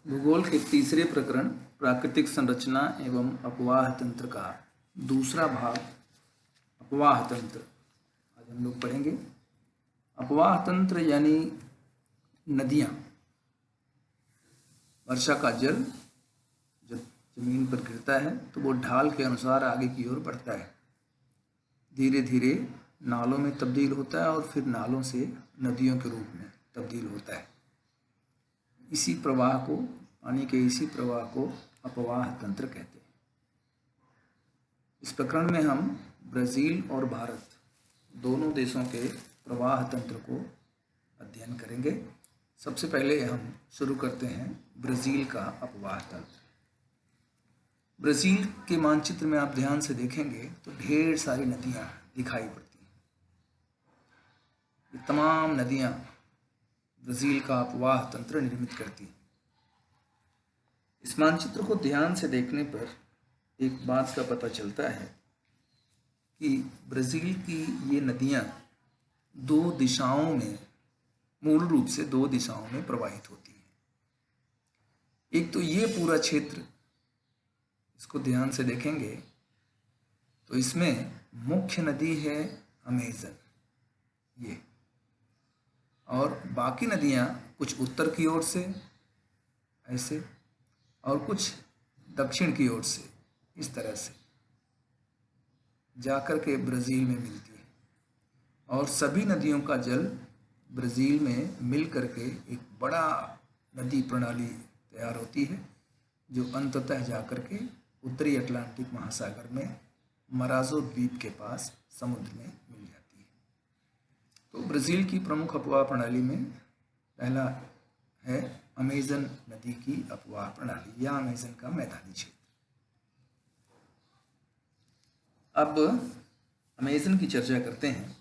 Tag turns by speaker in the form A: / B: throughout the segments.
A: भूगोल के तीसरे प्रकरण प्राकृतिक संरचना एवं अपवाह तंत्र का दूसरा भाग अपवाह तंत्र आज हम लोग पढ़ेंगे। अपवाह तंत्र यानी नदियाँ। वर्षा का जल जब जमीन पर गिरता है तो वो ढाल के अनुसार आगे की ओर बढ़ता है, धीरे धीरे नालों में तब्दील होता है और फिर नालों से नदियों के रूप में तब्दील होता है। इसी प्रवाह को, पानी के इसी प्रवाह को अपवाह तंत्र कहते हैं। इस प्रकरण में हम ब्राज़ील और भारत दोनों देशों के प्रवाह तंत्र को अध्ययन करेंगे। सबसे पहले हम शुरू करते हैं ब्राज़ील का अपवाह तंत्र। ब्राज़ील के मानचित्र में आप ध्यान से देखेंगे तो ढेर सारी नदियाँ दिखाई पड़ती हैं। ये तमाम नदियाँ ब्राज़ील का अपवाह तंत्र निर्मित करती हैं। इस मानचित्र को ध्यान से देखने पर एक बात का पता चलता है कि ब्राज़ील की ये नदियाँ दो दिशाओं में, मूल रूप से दो दिशाओं में प्रवाहित होती हैं। एक तो ये पूरा क्षेत्र, इसको ध्यान से देखेंगे तो इसमें मुख्य नदी है अमेज़न, ये, और बाकी नदियाँ कुछ उत्तर की ओर से ऐसे और कुछ दक्षिण की ओर से इस तरह से जाकर के ब्राज़ील में मिलती है। और सभी नदियों का जल ब्राज़ील में मिल करके एक बड़ा नदी प्रणाली तैयार होती है, जो अंततः जाकर के उत्तरी अटलांटिक महासागर में मराजो द्वीप के पास समुद्र में मिल जाती है। तो ब्राज़ील की प्रमुख अपवाह प्रणाली में पहला है अमेज़न नदी की अपवाह प्रणाली या अमेज़न का मैदानी क्षेत्र। अब अमेज़न की चर्चा करते हैं।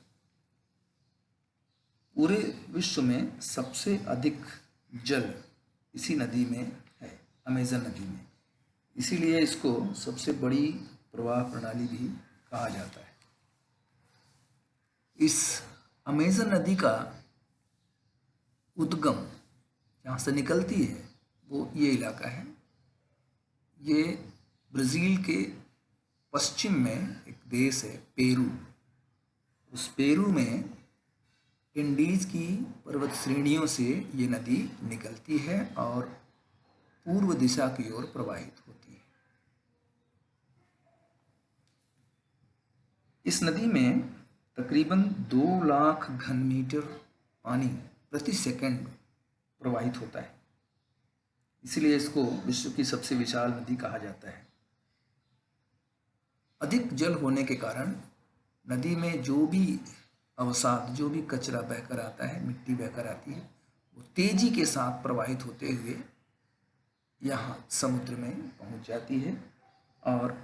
A: पूरे विश्व में सबसे अधिक जल इसी नदी में है, अमेज़न नदी में। इसीलिए इसको सबसे बड़ी प्रवाह प्रणाली भी कहा जाता है। इस अमेज़न नदी का उद्गम जहाँ से निकलती है वो ये इलाका है। ये ब्राज़ील के पश्चिम में एक देश है पेरू। उस पेरू में इंडीज की पर्वत श्रेणियों से ये नदी निकलती है और पूर्व दिशा की ओर प्रवाहित होती है। इस नदी में तकरीबन 2 लाख घन मीटर पानी प्रति सेकंड प्रवाहित होता है। इसलिए इसको विश्व की सबसे विशाल नदी कहा जाता है। अधिक जल होने के कारण नदी में जो भी अवसाद, जो भी कचरा बहकर आता है, मिट्टी बहकर आती है, वो तेजी के साथ प्रवाहित होते हुए यहाँ समुद्र में पहुँच जाती है। और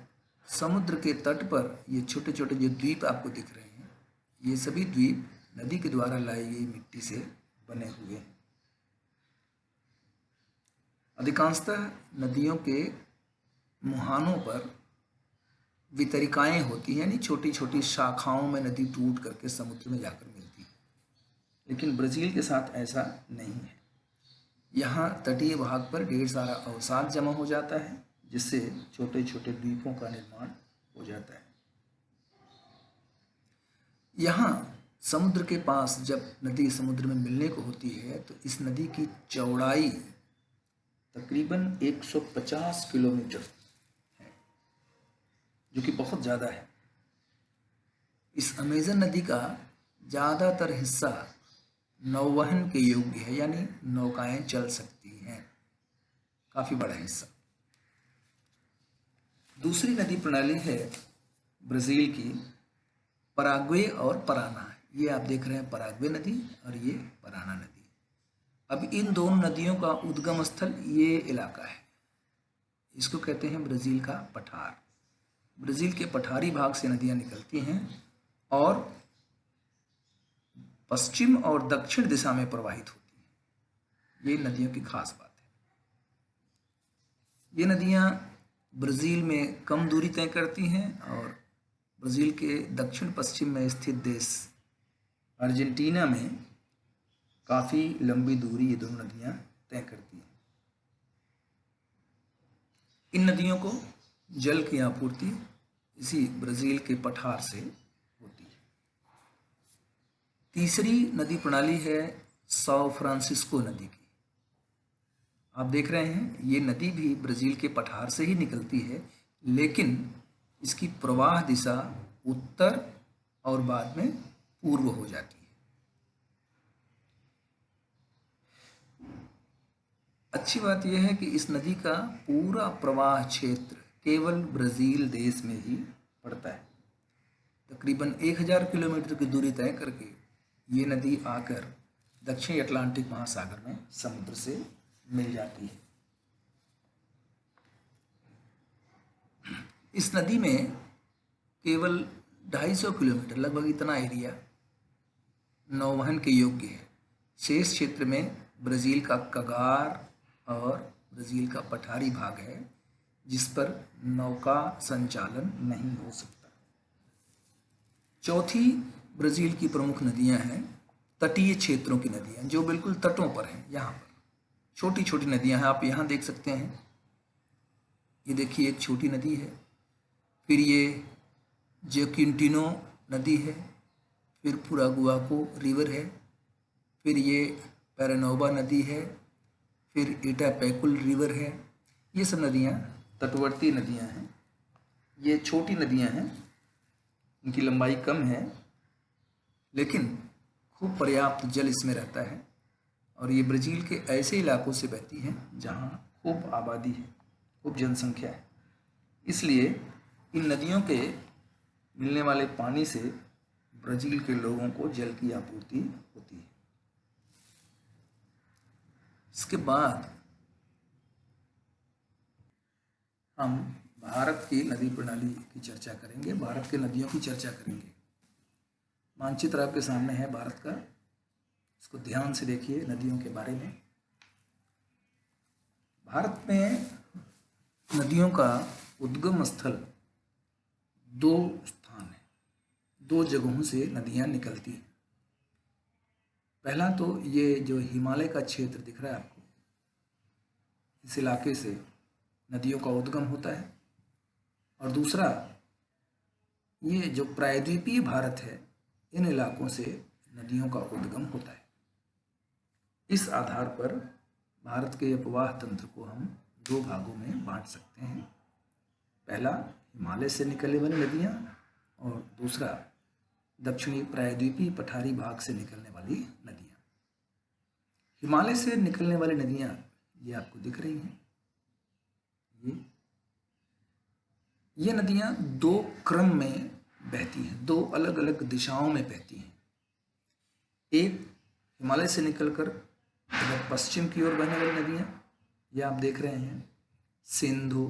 A: समुद्र के तट पर ये छोटे छोटे जो द्वीप आपको दिख रहे हैं, ये सभी द्वीप नदी के द्वारा लाई गई मिट्टी से बने हुए हैं। अधिकांशतः नदियों के मुहानों पर वितरिकाएं होती हैं, यानी छोटी छोटी शाखाओं में नदी टूट करके समुद्र में जाकर मिलती है। लेकिन ब्राज़ील के साथ ऐसा नहीं है। यहाँ तटीय भाग पर ढेर सारा अवसाद जमा हो जाता है, जिससे छोटे छोटे द्वीपों का निर्माण हो जाता है। यहाँ समुद्र के पास जब नदी समुद्र में मिलने को होती है तो इस नदी की चौड़ाई तकरीबन 150 किलोमीटर है, जो कि बहुत ज़्यादा है। इस अमेज़न नदी का ज़्यादातर हिस्सा नौवहन के योग्य है, यानी नौकाएं चल सकती हैं, काफ़ी बड़ा हिस्सा। दूसरी नदी प्रणाली है ब्राज़ील की पराग्वे और पराना। ये आप देख रहे हैं पराग्वे नदी और ये पराना नदी। अब इन दोनों नदियों का उद्गम स्थल ये इलाका है, इसको कहते हैं ब्राज़ील का पठार। ब्राज़ील के पठारी भाग से नदियाँ निकलती हैं और पश्चिम और दक्षिण दिशा में प्रवाहित होती हैं। ये नदियों की खास बात है। ये नदियाँ ब्राज़ील में कम दूरी तय करती हैं और ब्राज़ील के दक्षिण पश्चिम में स्थित देश अर्जेंटीना में काफ़ी लंबी दूरी ये दोनों नदियाँ तय करती हैं। इन नदियों को जल की आपूर्ति इसी ब्राज़ील के पठार से होती है। तीसरी नदी प्रणाली है सौ फ्रांसिस्को नदी की। आप देख रहे हैं ये नदी भी ब्राज़ील के पठार से ही निकलती है, लेकिन इसकी प्रवाह दिशा उत्तर और बाद में पूर्व हो जाती है। अच्छी बात यह है कि इस नदी का पूरा प्रवाह क्षेत्र केवल ब्राज़ील देश में ही पड़ता है। तकरीबन 1000 किलोमीटर की दूरी तय करके ये नदी आकर दक्षिणी अटलांटिक महासागर में समुद्र से मिल जाती है। इस नदी में केवल 250 किलोमीटर, लगभग इतना एरिया नौवहन के योग्य है। शेष क्षेत्र में ब्राज़ील का कगार और ब्राज़ील का पठारी भाग है, जिस पर नौका संचालन नहीं हो सकता। चौथी ब्राज़ील की प्रमुख नदियां हैं तटीय क्षेत्रों की नदियां, जो बिल्कुल तटों पर हैं। यहाँ पर छोटी छोटी नदियां हैं, आप यहाँ देख सकते हैं। ये देखिए एक छोटी नदी है, फिर ये जेक्विंटिनो नदी है, फिर पुरागुआको रिवर है, फिर ये पैरानोवा नदी है, फिर इटापैकुल रिवर है। ये सब नदियाँ तटवर्ती नदियाँ हैं। ये छोटी नदियाँ हैं, इनकी लंबाई कम है, लेकिन खूब पर्याप्त जल इसमें रहता है। और ये ब्राज़ील के ऐसे इलाकों से बहती हैं जहाँ खूब आबादी है, खूब जनसंख्या है। इसलिए इन नदियों के मिलने वाले पानी से ब्राज़ील के लोगों को जल की आपूर्ति होती है। इसके बाद हम भारत की नदी प्रणाली की चर्चा करेंगे, भारत के नदियों की चर्चा करेंगे। मानचित्र आपके सामने है भारत का, इसको ध्यान से देखिए नदियों के बारे में। भारत में नदियों का उद्गम स्थल दो स्थान है, दो जगहों से नदियां निकलती हैं। पहला तो ये जो हिमालय का क्षेत्र दिख रहा है आपको, इस इलाके से नदियों का उद्गम होता है। और दूसरा ये जो प्रायद्वीपीय भारत है, इन इलाकों से नदियों का उद्गम होता है। इस आधार पर भारत के अपवाह तंत्र को हम दो भागों में बांट सकते हैं। पहला हिमालय से निकलने वाली नदियाँ, और दूसरा दक्षिणी प्रायद्वीपीय पठारी भाग से निकलने वाली नदियाँ। हिमालय से निकलने वाली नदियाँ ये आपको दिख रही हैं। ये नदियाँ दो क्रम में बहती हैं, दो अलग अलग दिशाओं में बहती हैं। एक हिमालय से निकलकर इधर पश्चिम की ओर बहने वाली नदियाँ, ये आप देख रहे हैं, सिंधु,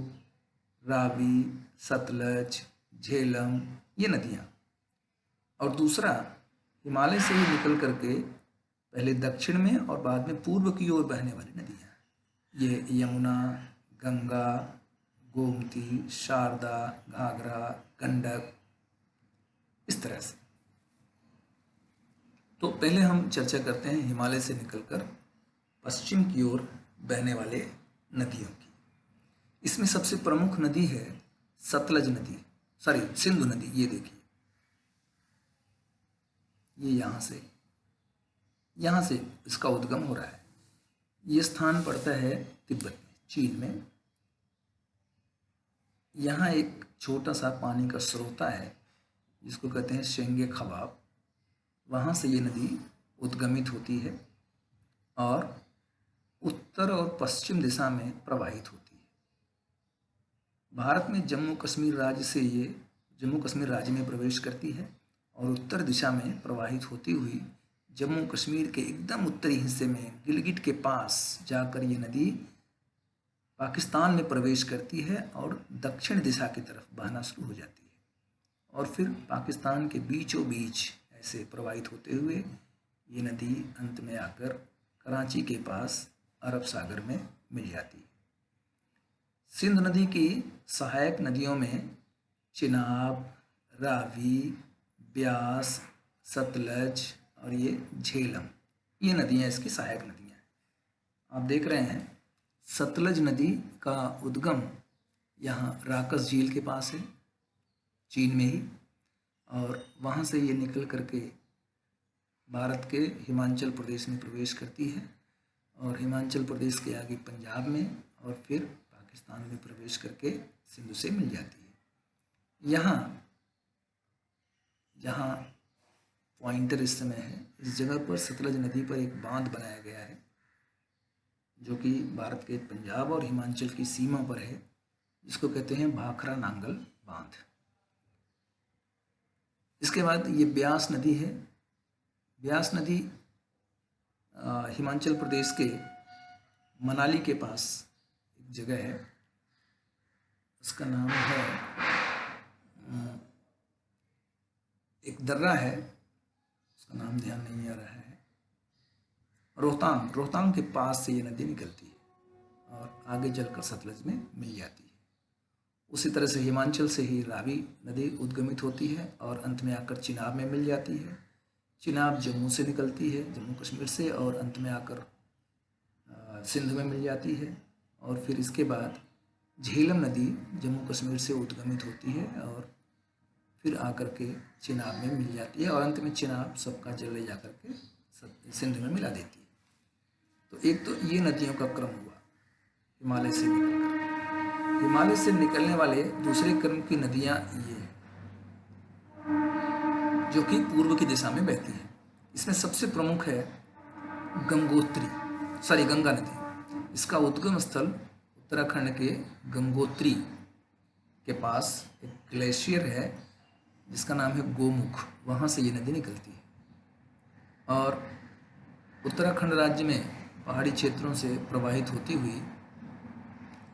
A: रावी, सतलज, झेलम, ये नदियाँ। और दूसरा हिमालय से ही निकल करके पहले दक्षिण में और बाद में पूर्व की ओर बहने वाली नदियाँ, ये यमुना, गंगा, गोमती, शारदा, घाघरा, गंडक, इस तरह से। तो पहले हम चर्चा करते हैं हिमालय से निकलकर पश्चिम की ओर बहने वाले नदियों की। इसमें सबसे प्रमुख नदी है सतलज नदी, सिंधु नदी। ये देखिए, ये यहाँ से इसका उद्गम हो रहा है। ये स्थान पड़ता है तिब्बत में, चीन में। यहाँ एक छोटा सा पानी का स्रोता है जिसको कहते हैं शेंगे खबाब। वहाँ से ये नदी उद्गमित होती है और उत्तर और पश्चिम दिशा में प्रवाहित होती है। भारत में जम्मू कश्मीर राज्य में प्रवेश करती है और उत्तर दिशा में प्रवाहित होती हुई जम्मू कश्मीर के एकदम उत्तरी हिस्से में गिलगिट के पास जाकर ये नदी पाकिस्तान में प्रवेश करती है और दक्षिण दिशा की तरफ बहना शुरू हो जाती है, और फिर पाकिस्तान के बीचों बीच ऐसे प्रवाहित होते हुए ये नदी अंत में आकर कराची के पास अरब सागर में मिल जाती है। सिंध नदी की सहायक नदियों में चिनाब, रावी, ब्यास, सतलज और ये झेलम, ये नदियाँ इसकी सहायक नदियाँ हैं। आप देख रहे हैं सतलज नदी का उद्गम यहाँ राकस झील के पास है, चीन में ही, और वहाँ से ये निकल करके भारत के हिमाचल प्रदेश में प्रवेश करती है और हिमाचल प्रदेश के आगे पंजाब में और फिर पाकिस्तान में प्रवेश करके सिंधु से मिल जाती है। यहाँ जहाँ पॉइंटर इस समय है, इस जगह पर सतलज नदी पर एक बांध बनाया गया है जो कि भारत के पंजाब और हिमाचल की सीमा पर है, जिसको कहते हैं भाखरा नांगल बांध। इसके बाद ये ब्यास नदी है। ब्यास नदी हिमाचल प्रदेश के मनाली के पास एक जगह है, उसका नाम है, एक दर्रा है, उसका नाम ध्यान नहीं आ रहा है, रोहतांग। रोहतांग के पास से ये नदी निकलती है और आगे चलकर सतलज में मिल जाती है। उसी तरह से हिमाचल से ही रावी नदी उद्गमित होती है और अंत में आकर चिनाब में मिल जाती है। चिनाब जम्मू से निकलती है, जम्मू कश्मीर से, और अंत में आकर सिंध में मिल जाती है। और फिर इसके बाद झेलम नदी जम्मू कश्मीर से उद्गमित होती है और फिर आकर के चिनाब में मिल जाती है और अंत में चिनाब सबका जल ले जाकर के सिंध में मिला देती है। तो एक तो ये नदियों का क्रम हुआ हिमालय से निकलकर। हिमालय से निकलने वाले दूसरे क्रम की नदियाँ ये हैं जो कि पूर्व की दिशा में बहती है। इसमें सबसे प्रमुख है गंगा नदी। इसका उद्गम स्थल उत्तराखंड के गंगोत्री के पास एक ग्लेशियर है जिसका नाम है गोमुख, वहाँ से ये नदी निकलती है और उत्तराखंड राज्य में पहाड़ी क्षेत्रों से प्रवाहित होती हुई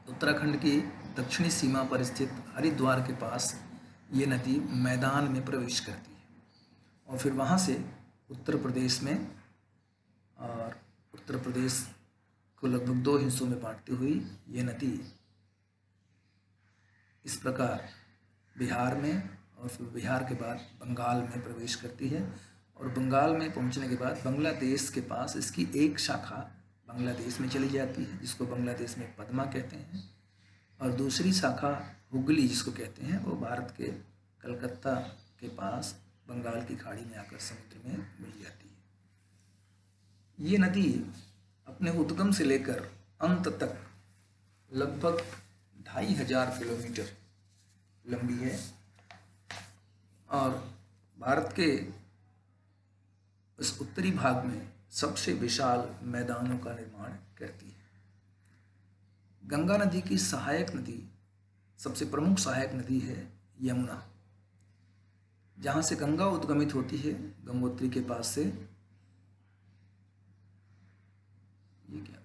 A: उत्तराखंड की दक्षिणी सीमा पर स्थित हरिद्वार के पास ये नदी मैदान में प्रवेश करती है और फिर वहाँ से उत्तर प्रदेश में, और उत्तर प्रदेश को लगभग 2 हिस्सों में बांटती हुई ये नदी इस प्रकार बिहार में और फिर बिहार के बाद बंगाल में प्रवेश करती है और बंगाल में पहुंचने के बाद बांग्लादेश के पास इसकी एक शाखा बांग्लादेश में चली जाती है जिसको बांग्लादेश में पद्मा कहते हैं, और दूसरी शाखा हुगली जिसको कहते हैं वो भारत के कलकत्ता के पास बंगाल की खाड़ी में आकर समुद्र में मिल जाती है। ये नदी अपने उद्गम से लेकर अंत तक लगभग 2500 किलोमीटर लंबी है और भारत के इस उत्तरी भाग में सबसे विशाल मैदानों का निर्माण करती है। गंगा नदी की सहायक नदी, सबसे प्रमुख सहायक नदी है यमुना, जहाँ से गंगा उद्गमित होती है गंगोत्री के पास से।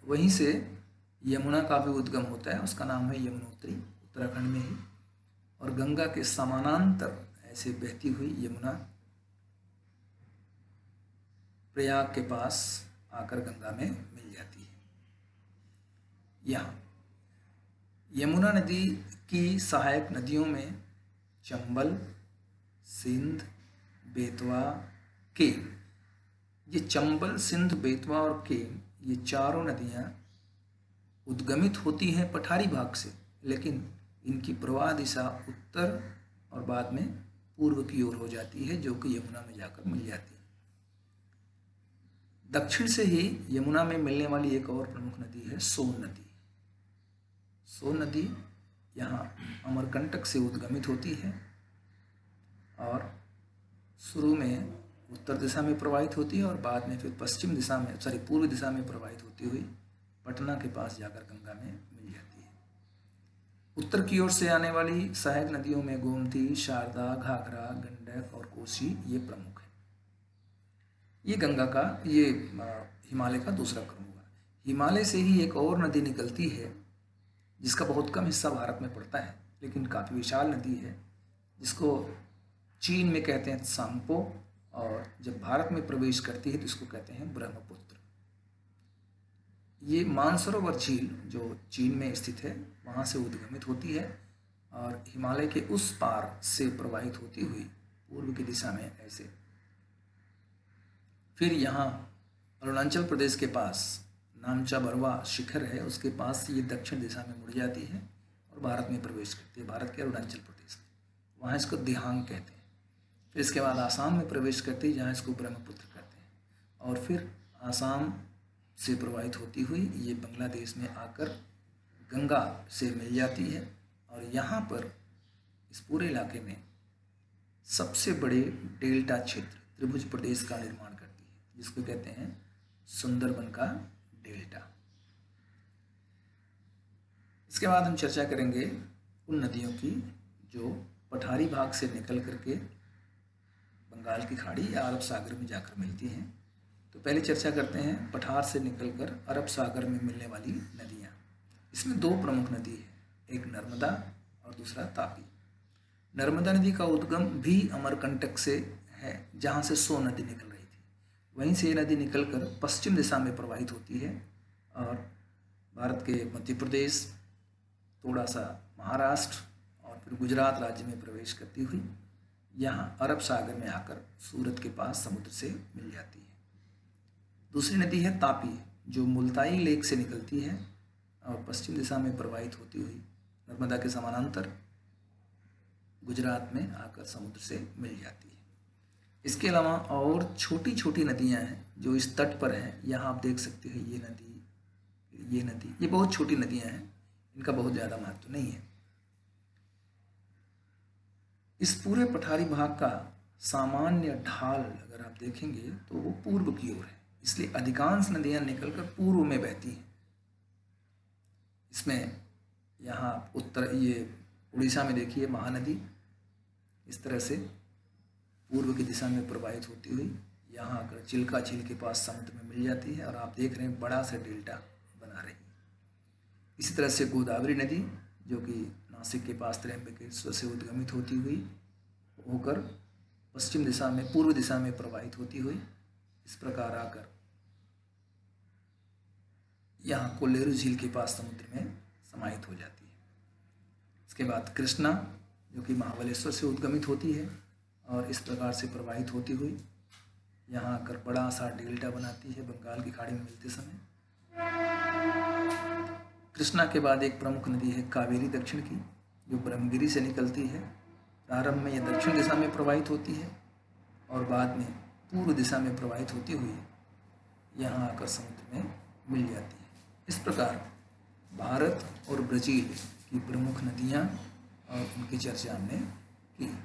A: वहीं से यमुना का भी उद्गम होता है, उसका नाम है यमुनोत्री, उत्तराखंड में ही। और गंगा के समानांतर ऐसे बहती हुई यमुना प्रयाग के पास आकर गंगा में मिल जाती है। यहाँ यमुना नदी की सहायक नदियों में चंबल, सिंध, बेतवा, केन, ये चंबल, सिंध, बेतवा और केन, ये चारों नदियाँ उद्गमित होती हैं पठारी भाग से, लेकिन इनकी प्रवाह दिशा उत्तर और बाद में पूर्व की ओर हो जाती है जो कि यमुना में जाकर मिल जाती है। दक्षिण से ही यमुना में मिलने वाली एक और प्रमुख नदी है सोन नदी। सोन नदी यहाँ अमरकंटक से उद्गमित होती है और शुरू में उत्तर दिशा में प्रवाहित होती है और बाद में फिर पूर्व दिशा में प्रवाहित होती हुई पटना के पास जाकर गंगा में मिल जाती है। उत्तर की ओर से आने वाली सहायक नदियों में गोमती, शारदा, घाघरा, गंडक और कोसी ये प्रमुख है। ये गंगा का हिमालय का दूसरा क्रम हुआ। हिमालय से ही एक और नदी निकलती है जिसका बहुत कम हिस्सा भारत में पड़ता है, लेकिन काफ़ी विशाल नदी है, जिसको चीन में कहते हैं त्सांगपो, और जब भारत में प्रवेश करती है तो इसको कहते हैं ब्रह्मपुत्र। ये मानसरोवर झील जो चीन में स्थित है वहाँ से उद्गमित होती है और हिमालय के उस पार से प्रवाहित होती हुई पूर्व की दिशा में ऐसे फिर यहाँ अरुणाचल प्रदेश के पास नामचा बरवा शिखर है, उसके पास ये दक्षिण दिशा में मुड़ जाती है और और भारत में प्रवेश करती है, भारत के अरुणाचल प्रदेश में, वहाँ इसको दिहांग कहते हैं। फिर इसके बाद आसाम में प्रवेश करती है, जहाँ इसको ब्रह्मपुत्र कहते हैं, और फिर आसाम से प्रवाहित होती हुई ये बांग्लादेश में आकर गंगा से मिल जाती है, और यहाँ पर इस पूरे इलाके में सबसे बड़े डेल्टा क्षेत्र त्रिभुज प्रदेश का निर्माण करती है, जिसको कहते हैं सुंदरबन का डेल्टा। इसके बाद हम चर्चा करेंगे उन नदियों की जो पठारी भाग से निकल करके बंगाल की खाड़ी या अरब सागर में जाकर मिलती हैं। तो पहले चर्चा करते हैं पठार से निकलकर अरब सागर में मिलने वाली नदियाँ। इसमें दो प्रमुख नदी है, एक नर्मदा और दूसरा तापी। नर्मदा नदी का उद्गम भी अमरकंटक से है, जहाँ से सोन नदी निकल रही थी। वहीं से ये नदी निकलकर पश्चिम दिशा में प्रवाहित होती है और भारत के मध्य प्रदेश, थोड़ा सा महाराष्ट्र और फिर गुजरात राज्य में प्रवेश करती हुई यहाँ अरब सागर में आकर सूरत के पास समुद्र से मिल जाती है। दूसरी नदी है तापी, जो मुल्ताई लेक से निकलती है और पश्चिम दिशा में प्रवाहित होती हुई नर्मदा के समानांतर गुजरात में आकर समुद्र से मिल जाती है। इसके अलावा और छोटी छोटी नदियां हैं जो इस तट पर हैं। यहाँ आप देख सकते हैं ये नदी, ये बहुत छोटी नदियां हैं, इनका बहुत ज़्यादा महत्व नहीं है। इस पूरे पठारी भाग का सामान्य ढाल अगर आप देखेंगे तो वो पूर्व की ओर है, इसलिए अधिकांश नदियां निकलकर पूर्व में बहती हैं। इसमें यहाँ उत्तर, ये उड़ीसा में देखिए महानदी इस तरह से पूर्व की दिशा में प्रवाहित होती हुई यहाँ आकर चिल्का झील के पास समुद्र में मिल जाती है और आप देख रहे हैं बड़ा सा डेल्टा बना रही है। इसी तरह से गोदावरी नदी, जो कि नासिक के पास त्र्यंबकेश्वर से उद्गमित होती हुई होकर पश्चिम दिशा में, पूर्व दिशा में प्रवाहित होती हुई इस प्रकार आकर यहाँ कोल्लेरू झील के पास समुद्र में समाहित हो जाती है। इसके बाद कृष्णा, जो कि महाबलेश्वर से उद्गमित होती है और इस प्रकार से प्रवाहित होती हुई यहाँ आकर बड़ा सा डेल्टा बनाती है बंगाल की खाड़ी में मिलते समय। कृष्णा के बाद एक प्रमुख नदी है कावेरी दक्षिण की, जो ब्रह्मगिरी से निकलती है। प्रारंभ में यह दक्षिण दिशा में प्रवाहित होती है और बाद में पूर्व दिशा में प्रवाहित होती हुई यहाँ आकर समुद्र में मिल जाती है। इस प्रकार भारत और ब्राज़ील की प्रमुख नदियाँ और उनकी चर्चा हमने की।